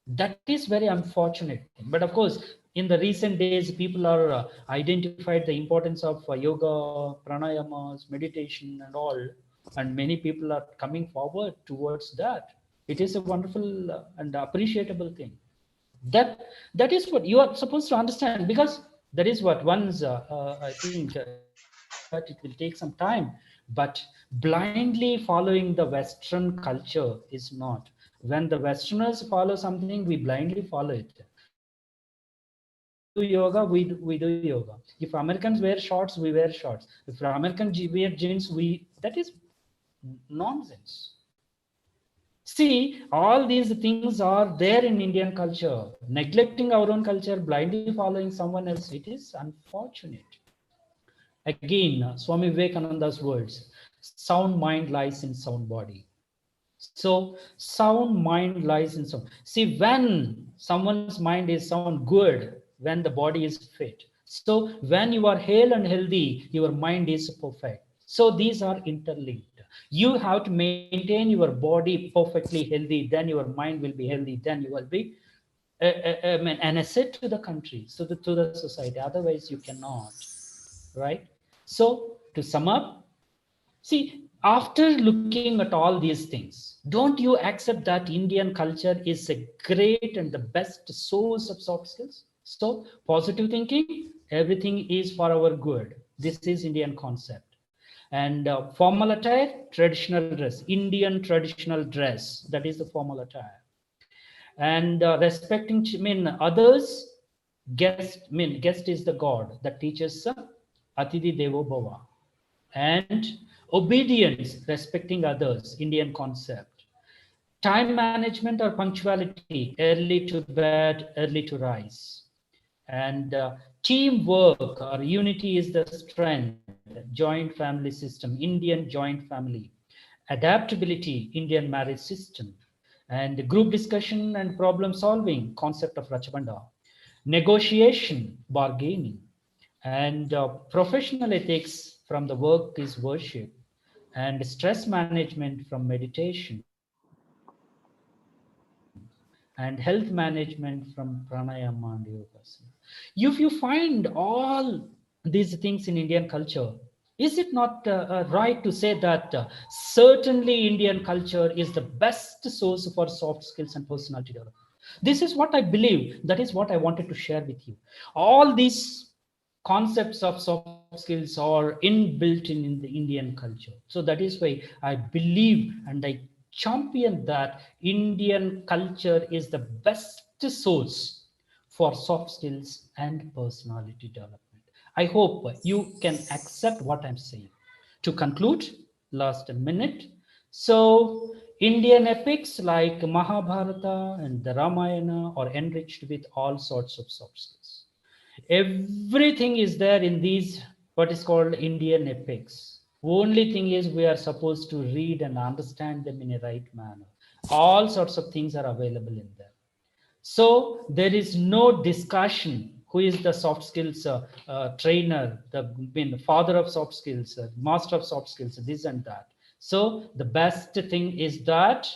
That is very unfortunate thing. But of course, in the recent days, people are identified the importance of yoga, pranayamas, meditation, and all, and many people are coming forward towards that. It is a wonderful and appreciable thing. That is what you are supposed to understand, because that is what once I think if you do that, it will take some time. But blindly following the Western culture is not. When the Westerners follow something, we blindly follow it. If Americans do yoga, we do yoga. If Americans wear shorts, we wear shorts. If Americans wear jeans, we that is nonsense. See, all these things are there in Indian culture. Neglecting our own culture, blindly following someone else, it is unfortunate. Again, Swami Vivekananda's words, sound mind lies in sound body. So, sound mind lies in sound. See, when someone's mind is sound good, when the body is fit. So, when you are hale and healthy, your mind is perfect. So, these are interlinked. You have to maintain your body perfectly healthy, then your mind will be healthy, then you will be an asset to the country, so to the society. Otherwise, you cannot, right? So, to sum up, see, after looking at all these things, don't you accept that Indian culture is a great and the best source of soft skills? So, positive thinking, everything is for our good. This is Indian concept. And formal attire, traditional dress, Indian traditional dress, that is the formal attire. And respecting, others, guest is the God that teaches Atidhi Devo Bhava. And obedience, respecting others, Indian concept. Time management or punctuality, early to bed, early to rise. And teamwork or unity is the strength, joint family system, Indian joint family. Adaptability, Indian marriage system. And group discussion and problem solving, concept of Rachabanda. Negotiation, bargaining. And professional ethics from the work is worship, and stress management from meditation, and health management from pranayama and yogasana. If you find all these things in Indian culture, is it not right to say that certainly Indian culture is the best source for soft skills and personality development? This is what I believe. That is what I wanted to share with you. All these concepts of soft skills are inbuilt in the Indian culture. So that is why I believe and I champion that Indian culture is the best source for soft skills and personality development. I hope you can accept what I'm saying. To conclude, last minute. So, Indian epics like Mahabharata and the Ramayana are enriched with all sorts of soft skills. Everything is there in these what is called Indian epics. Only thing is we are supposed to read and understand them in a right manner. All sorts of things are available in there. So there is no discussion who is the soft skills trainer, the father of soft skills, master of soft skills, this and that. So the best thing is that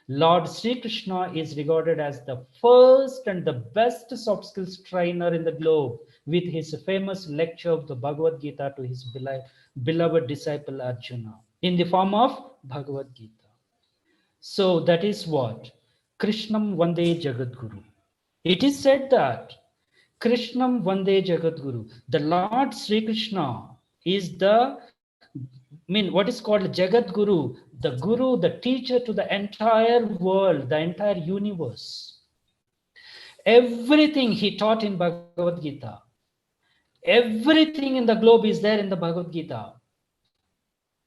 Lord Sri Krishna is regarded as the first and the best soft skills trainer in the globe with his famous lecture of the Bhagavad Gita to his beloved disciple Arjuna in the form of Bhagavad Gita. So that is what Krishnam Vande Jagadguru. It is said that Krishnam Vande Jagadguru, the Lord Sri Krishna is the what is called Jagadguru, the Guru, the teacher to the entire world, the entire universe. Everything he taught in Bhagavad Gita, everything in the globe is there in the Bhagavad Gita.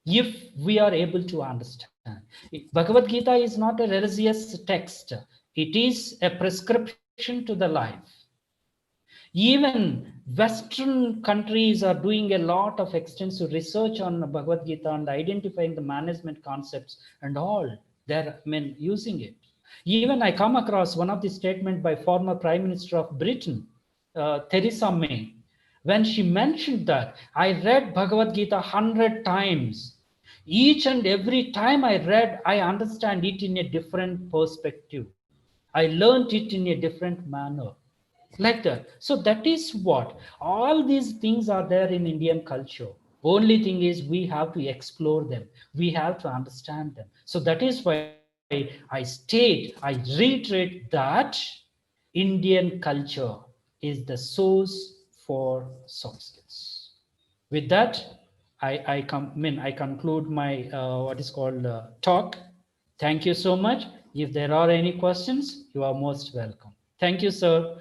If we are able to understand, Bhagavad Gita is not a religious text, it is a prescription to the life. Even Western countries are doing a lot of extensive research on Bhagavad Gita and identifying the management concepts and all. They're using it. Even I come across one of the statement by former Prime Minister of Britain, Theresa May, when she mentioned that I read Bhagavad Gita 100 times. Each and every time I read, I understand it in a different perspective. I learned it in a different manner. Like that. So that is what all these things are there in Indian culture. Only thing is we have to explore them, we have to understand them. So that is why I reiterate that Indian culture is the source for soft skills. With that, I conclude my what is called talk. Thank you so much. If there are any questions, you are most welcome. Thank you, sir.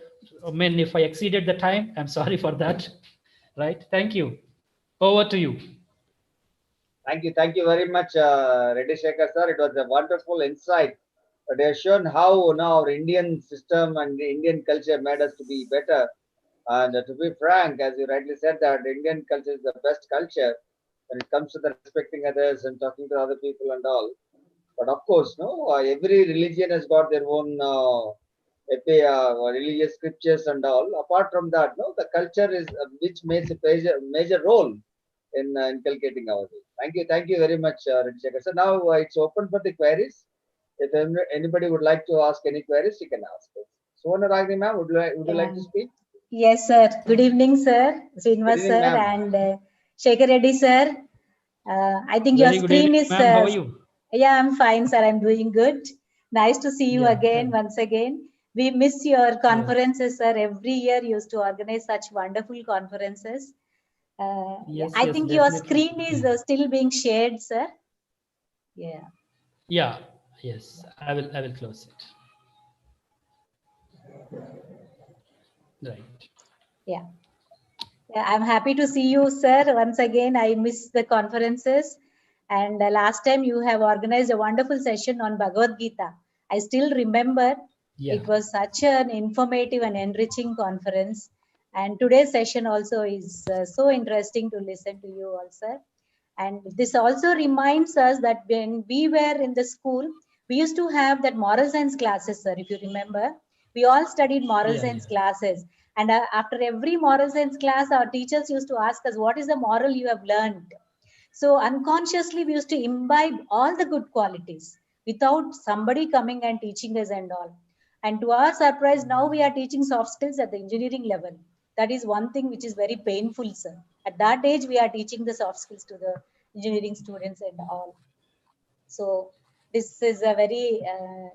If I exceeded the time, I'm sorry for that. Right? Thank you. Over to you. Thank you very much, Reddi Sekhar sir. It was a wonderful insight. They have shown how our Indian system and the Indian culture made us to be better. And to be frank, as you rightly said, that the Indian culture is the best culture when it comes to the respecting others and talking to other people and all. But of course, no, every religion has got their own religious scriptures and all. Apart from that, no, the culture is which makes a major role in inculcating our way. Thank you very much, Reddy Sekhar. So now it's open for the queries. If anybody would like to ask any queries, you can ask us. Suvarna Ragini ma'am, would you like to speak? Yes, sir. Good evening, sir. Srinivas Good evening, sir and Sekhar Reddy sir. I think Very your good screen evening, is. ma'am. How are you? Yeah, I'm fine, sir. I'm doing good. Nice to see you again, once again. We miss your conferences, sir. Every year you used to organize such wonderful conferences. I think your screen is still being shared, sir. Yeah. Yeah. Yes. I will close it. Right. Yeah. I'm happy to see you, sir. Once again, I miss the conferences. And last time you have organized a wonderful session on Bhagavad Gita. I still remember it was such an informative and enriching conference. And today's session also is so interesting to listen to you also. And this also reminds us that when we were in the school, we used to have that moral science classes, sir, if you remember. We all studied moral science classes. And after every moral science class, our teachers used to ask us, what is the moral you have learned? So unconsciously, we used to imbibe all the good qualities without somebody coming and teaching us and all. And to our surprise, now we are teaching soft skills at the engineering level. That is one thing which is very painful, sir. At that age, we are teaching the soft skills to the engineering students and all. So this is a very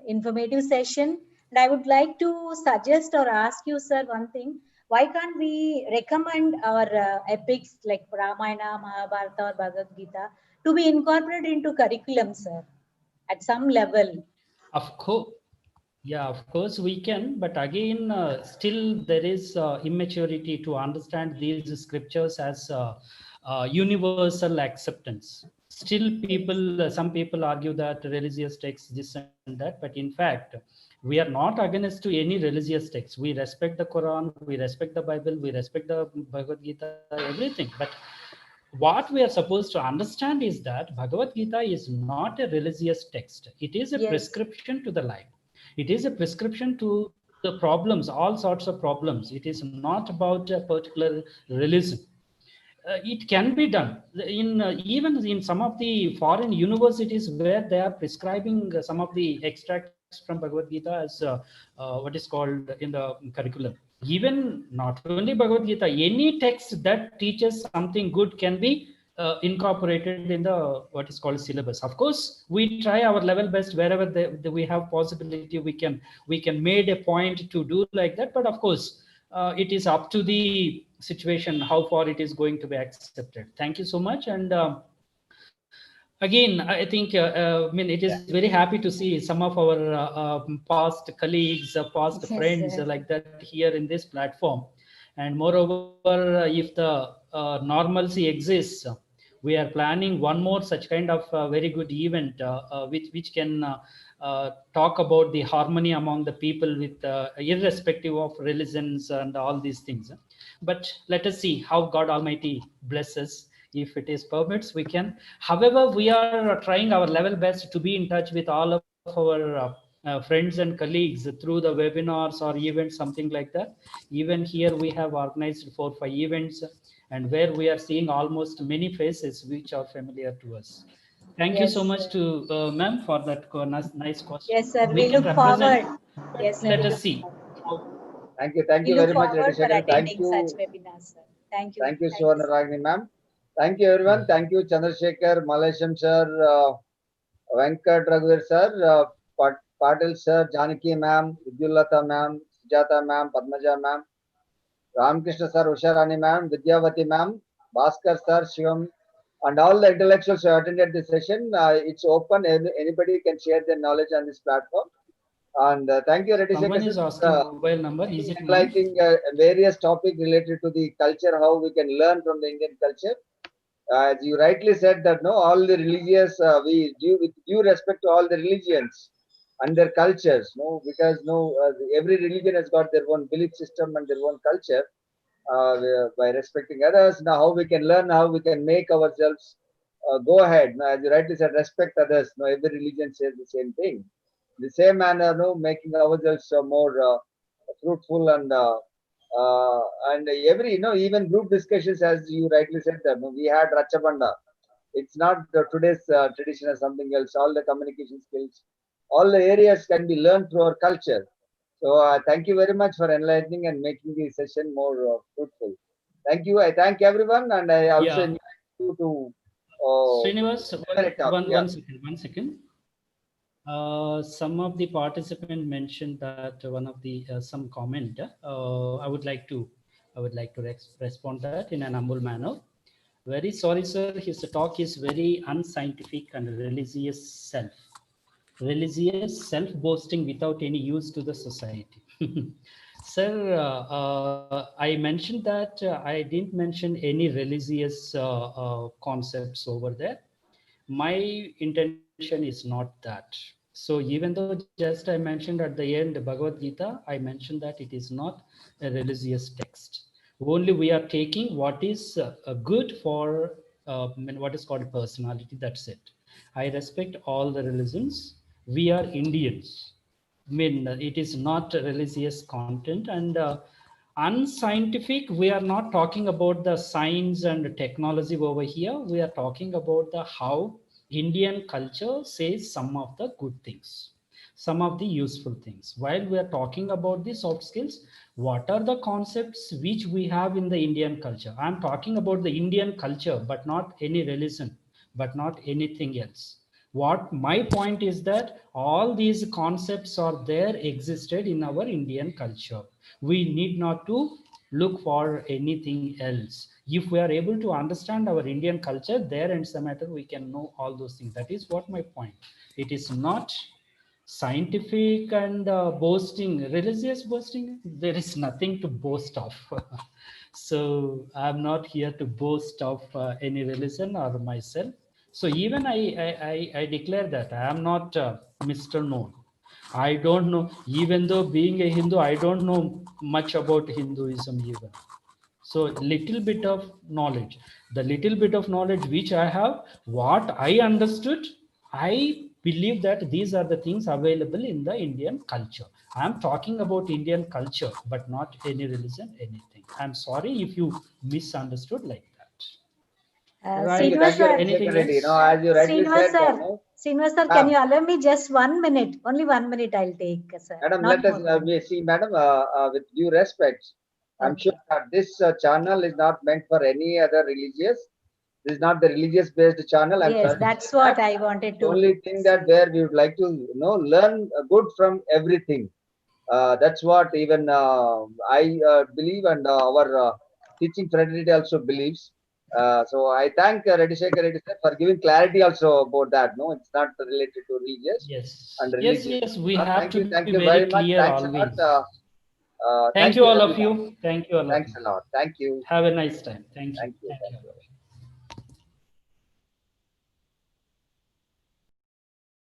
informative session. And I would like to suggest or ask you, sir, one thing. Why can't we recommend our epics like Ramayana, Mahabharata, or Bhagavad Gita to be incorporated into curriculum, sir, at some level? Of course. Yeah, of course we can, but again, still there is immaturity to understand these scriptures as universal acceptance. Still, Yes. some people argue that religious texts this and that, but in fact, we are not against to any religious text. We respect the Quran, we respect the Bible, we respect the Bhagavad Gita, everything. But what we are supposed to understand is that Bhagavad Gita is not a religious text. It is a Yes. prescription to the life. It is a prescription to the problems, all sorts of problems. It is not about a particular religion. It can be done in even in some of the foreign universities where they are prescribing some of the extracts from Bhagavad Gita as what is called in the curriculum. Even not only Bhagavad Gita, any text that teaches something good can be incorporated in the what is called syllabus. Of course, we try our level best wherever we have possibility. We can made a point to do like that, but of course it is up to the situation how far it is going to be accepted. Thank you so much. And again, I think I mean it is very happy to see some of our past colleagues, past Yes, friends sir. like that here in this platform. And moreover, if the normalcy exists, we are planning one more such kind of very good event which can talk about the harmony among the people with irrespective of religions and all these things. But let us see how God Almighty blesses. If it is permits, we can. However, we are trying our level best to be in touch with all of our friends and colleagues through the webinars or events, something like that. Even here, we have organized 4 5 events, and where we are seeing almost many faces which are familiar to us. Thank you so Yes, much sir. to ma'am for that nice question. Yes, sir. We We can look represent, forward. but Yes, sir. let We us look see. forward. Thank We you look very much, Reddi forward for Sekhar. attending such webinars, sir. Thank you. Thank you, Thank you, Suvarna sir. Ragini ma'am. Thank you, everyone. Thank you, Chandrasekhar, Malesham sir, Venkat Raghuver sir, Patil sir, Janaki ma'am, Vidyulata ma'am, Sujata ma'am, Padmaja ma'am, Ramakrishna sir, Usharani ma'am, Vidyavati ma'am, Bhaskar sir, Shivam, and all the intellectuals who attended this session. It's open. Anybody can share their knowledge on this platform. And thank you, Reddy Someone Sekhar is sir, asking for mobile number. Is it mine? enlightening various topics related to the culture, how we can learn from the Indian culture. As you rightly said that no, all the religious we due with due respect to all the religions and their cultures, no, because no, every religion has got their own belief system and their own culture. By respecting others, now how we can learn, how we can make ourselves go ahead. Now, as you rightly said, respect others. No, every religion says the same thing. The same manner, no, making ourselves more fruitful and every even group discussions, as you rightly said that no, we had Rachabanda. It's not today's tradition or something else. All the communication skills, all the areas can be learned through our culture. So thank you very much for enlightening and making the session more fruitful. Thank you. I thank everyone, and I also Yeah. invite you to uh, Srinivas, share a talk. Yeah. one second, 1 second. Some of the participant mentioned that one of the some comment. I would like to respond that in an humble manner. Very sorry, sir. His talk is very unscientific and religious self-boasting without any use to the society. Sir, I mentioned that I didn't mention any religious concepts over there. My intention is not that. So even though just I mentioned at the end Bhagavad Gita, I mentioned that it is not a religious text. Only we are taking what is good for what is called personality. That's it. I respect all the religions. We are Indians. I mean, it is not religious content, and Unscientific, we are not talking about the science and technology over here. We are talking about the how Indian culture says some of the good things, some of the useful things. While we are talking about the soft skills, what are the concepts which we have in the Indian culture? I'm talking about the Indian culture, but not any religion, but not anything else. What my point is that all these concepts are there, existed in our Indian culture. We need not to look for anything else. If we are able to understand our Indian culture, there ends the matter. We can know all those things. That is what my point. It is not scientific and boasting, religious boasting. There is nothing to boast of. So I'm not here to boast of any religion or myself. So even I declare that I am not Mr. Known. I don't know, even though being a Hindu, I don't know much about Hinduism even. So little bit of knowledge, the little bit of knowledge which I have, what I understood, I believe that these are the things available in the Indian culture. I am talking about Indian culture, but not any religion, anything. I'm sorry if you misunderstood like that. Thank you, Right? Srinivas thank you, sir, Reddi Sekhar Anything Reddy. You know, else? as you rightly Srinivas said, sir, Srinivas sir, can ma'am, you allow me just 1 minute? Only 1 minute I'll take, sir. madam, Not let us more than that. see, madam, with due respect, I'm sure Okay. that this channel is not meant for any other religious. This is not the religious based channel. I'm Yes, sorry to say that's that. what I wanted The only to thing that say. where we would like to, learn good from everything. That's what even I believe, and our teaching fraternity also believes. So I thank Reddi Sekhar Reddy sir for giving clarity also about that. No, it's not related to religious and Yes, yes, religious. yes. We have to Thank be you very very much. clear Thanks a lot. always. Thank Thank you, you, all of everyone. you. Thank you, all of Thanks you. a lot. Thank you. Have a nice time. Thank you. Thank you. Thank Thank you. you.